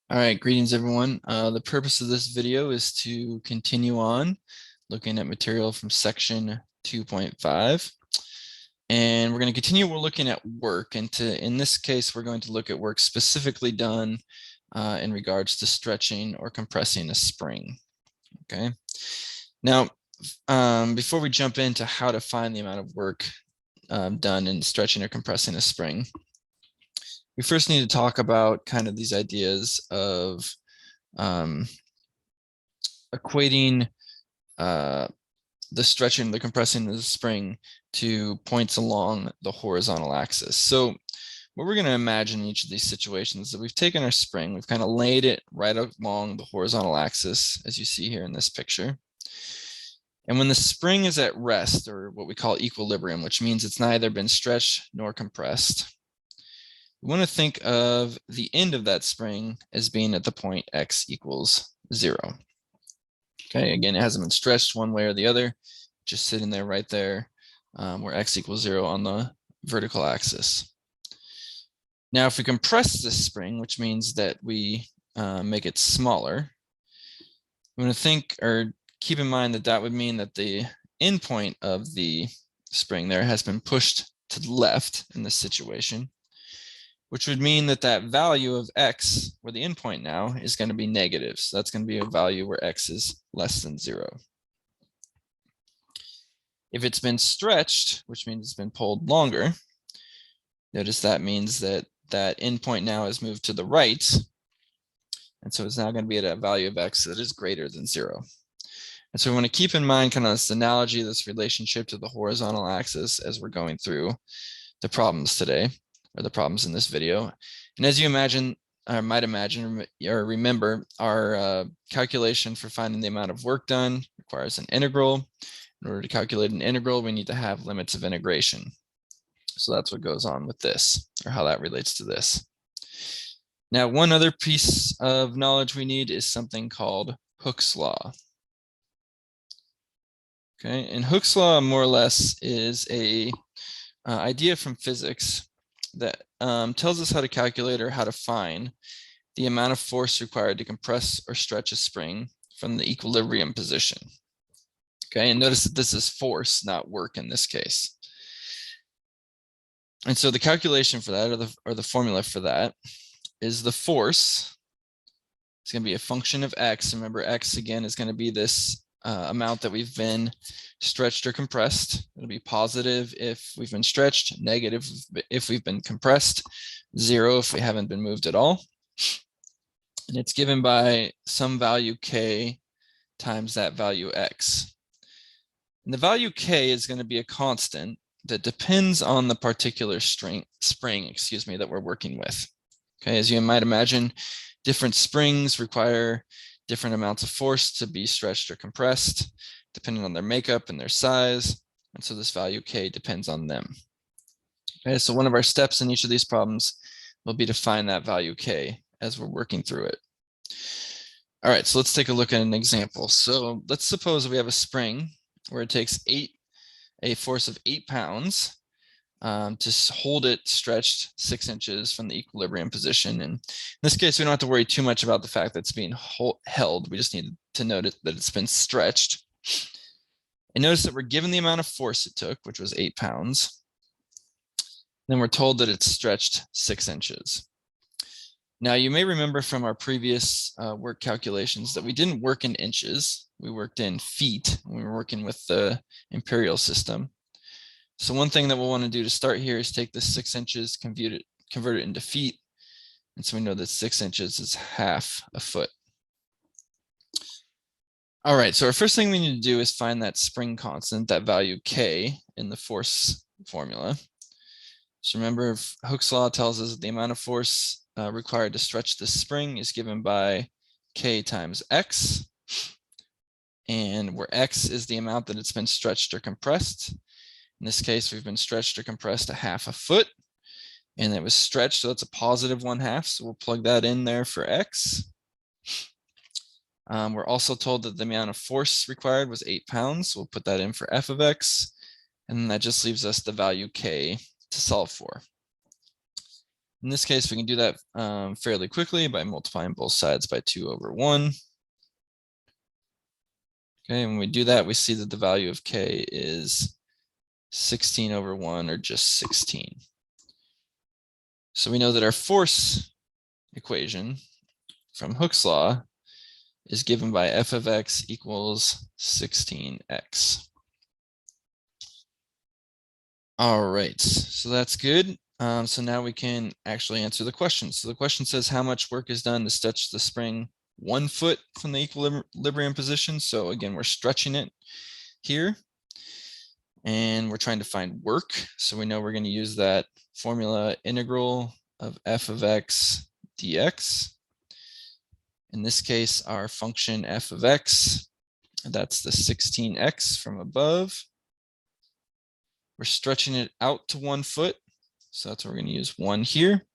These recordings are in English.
All right, greetings everyone. The purpose of this video is to continue on looking at material from section 2.5. And we're going to continue, we're looking at work. And in this case, we're going to look at work specifically done in regards to stretching or compressing a spring. Okay. Now, before we jump into how to find the amount of work done in stretching or compressing a spring, we first need to talk about kind of these ideas of equating the stretching, the compressing of the spring to points along the horizontal axis. So what we're going to imagine in each of these situations is that we've taken our spring, we've kind of laid it right along the horizontal axis, as you see here in this picture. And when the spring is at rest, or what we call equilibrium, which means it's neither been stretched nor compressed, we want to think of the end of that spring as being at the point x equals 0. Okay, again, it hasn't been stretched one way or the other, just sitting there right there where x equals 0 on the vertical axis. Now, if we compress this spring, which means that we make it smaller, we want to think or keep in mind that that would mean that the endpoint of the spring there has been pushed to the left in this situation, which would mean that that value of x, where the endpoint now, is going to be negative. So that's going to be a value where x is less than 0. If it's been stretched, which means it's been pulled longer, notice that means that that endpoint now is moved to the right. And so it's now going to be at a value of x that is greater than 0. And so we want to keep in mind kind of this analogy, this relationship to the horizontal axis as we're going through the problems today, or the problems in this video. And as you imagine, or might imagine, or remember, our calculation for finding the amount of work done requires an integral. In order to calculate an integral, we need to have limits of integration. So that's what goes on with this, or how that relates to this. Now, one other piece of knowledge we need is something called Hooke's law. Okay, and Hooke's law more or less is a idea from physics that tells us how to calculate or how to find the amount of force required to compress or stretch a spring from the equilibrium position. Okay, and notice that this is force, not work in this case. And so the calculation for that, or the formula for that, is the force. It's going to be a function of x. Remember, x again is going to be this amount that we've been stretched or compressed. It'll be positive if we've been stretched, negative if we've been compressed, 0 if we haven't been moved at all. And it's given by some value k times that value x. And the value k is going to be a constant that depends on the particular spring that we're working with. Okay, as you might imagine, different springs require different amounts of force to be stretched or compressed, depending on their makeup and their size. And so this value k depends on them. Okay, so one of our steps in each of these problems will be to find that value k as we're working through it. All right, so let's take a look at an example. So let's suppose we have a spring where it takes a force of 8 pounds to hold it stretched 6 inches from the equilibrium position. And in this case, we don't have to worry too much about the fact that it's being held. We just need to note that it's been stretched. And notice that we're given the amount of force it took, which was 8 pounds. Then we're told that it's stretched 6 inches. Now, you may remember from our previous work calculations that we didn't work in inches. We worked in feet when we were working with the imperial system. So one thing that we'll want to do to start here is take this 6 inches, convert it into feet. And so we know that 6 inches is half a foot. All right, so our first thing we need to do is find that spring constant, that value k in the force formula. So remember, Hooke's law tells us that the amount of force required to stretch the spring is given by k times x. And where x is the amount that it's been stretched or compressed. In this case, we've been stretched or compressed a half a foot, and it was stretched, so that's a positive 1/2. So we'll plug that in there for x. We're also told that the amount of force required was 8 pounds. So we'll put that in for f of x, and that just leaves us the value k to solve for. In this case, we can do that fairly quickly by multiplying both sides by 2/1. Okay, when we do that, we see that the value of k is 16/1, or just 16. So we know that our force equation from Hooke's law is given by f of x equals 16x. All right, so that's good. So now we can actually answer the question. So the question says, how much work is done to stretch the spring 1 foot from the equilibrium position? So again, we're stretching it here, and we're trying to find work. So we know we're going to use that formula, integral of f of x dx. In this case, our function f of x, that's the 16x from above. We're stretching it out to 1 foot. So that's what we're going to use 1 here.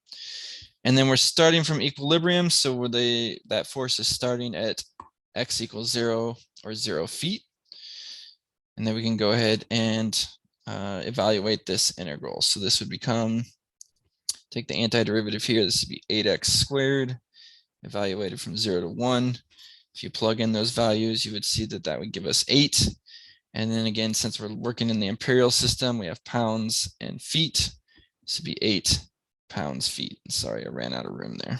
And then we're starting from equilibrium. So that force is starting at x equals 0, or 0 feet. And then we can go ahead and evaluate this integral. So this would become, take the antiderivative here, this would be 8x squared, evaluated from 0 to 1. If you plug in those values, you would see that that would give us 8. And then again, since we're working in the imperial system, we have pounds and feet. This would be 8 pounds feet. Sorry, I ran out of room there.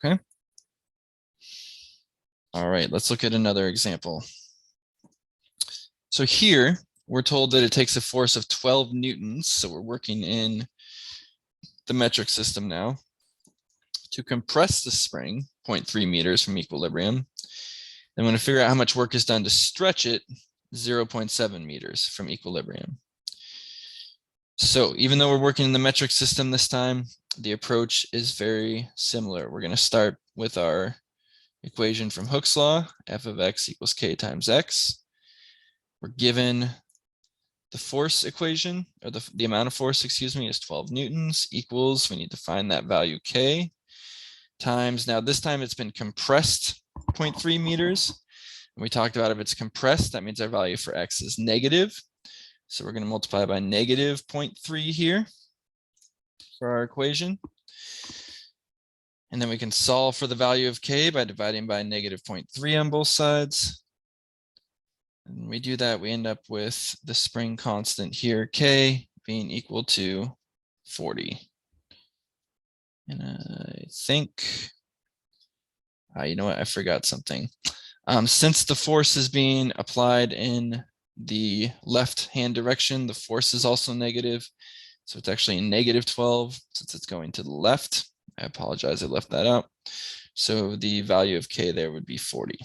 Okay. All right, let's look at another example. So here, we're told that it takes a force of 12 newtons. So we're working in the metric system now to compress the spring 0.3 meters from equilibrium. Then we're going to figure out how much work is done to stretch it 0.7 meters from equilibrium. So even though we're working in the metric system this time, the approach is very similar. We're going to start with our equation from Hooke's law, f of x equals k times x. We're given the force equation, or the amount of force, excuse me, is 12 newtons equals, we need to find that value k, times, now this time it's been compressed 0.3 meters. And we talked about if it's compressed, that means our value for x is negative. So we're going to multiply by negative 0.3 here for our equation. And then we can solve for the value of k by dividing by negative 0.3 on both sides. And when we do that, we end up with the spring constant here, k, being equal to 40. And I think, you know what, I forgot something. Since the force is being applied in the left-hand direction, the force is also negative. So it's actually negative 12 since it's going to the left. I apologize, I left that out. So the value of k there would be 40.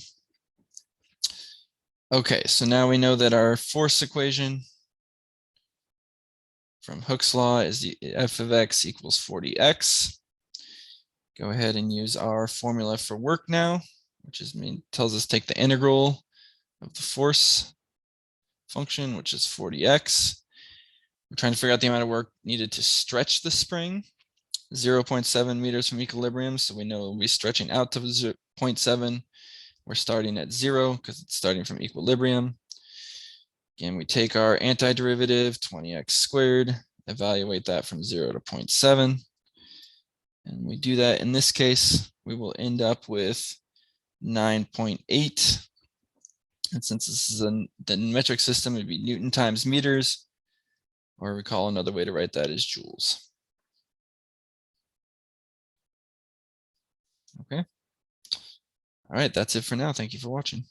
Okay, so now we know that our force equation from Hooke's law is the f of x equals 40x. Go ahead and use our formula for work now, which tells us take the integral of the force function, which is 40x. We're trying to figure out the amount of work needed to stretch the spring 0.7 meters from equilibrium. So we know we'll be stretching out to 0.7. We're starting at 0 because it's starting from equilibrium. Again, we take our antiderivative, 20x squared, evaluate that from 0 to 0.7. And we do that in this case, we will end up with 9.8. And since this is the metric system, it'd be Newton times meters, or recall another way to write that is joules. Okay. All right, that's it for now. Thank you for watching.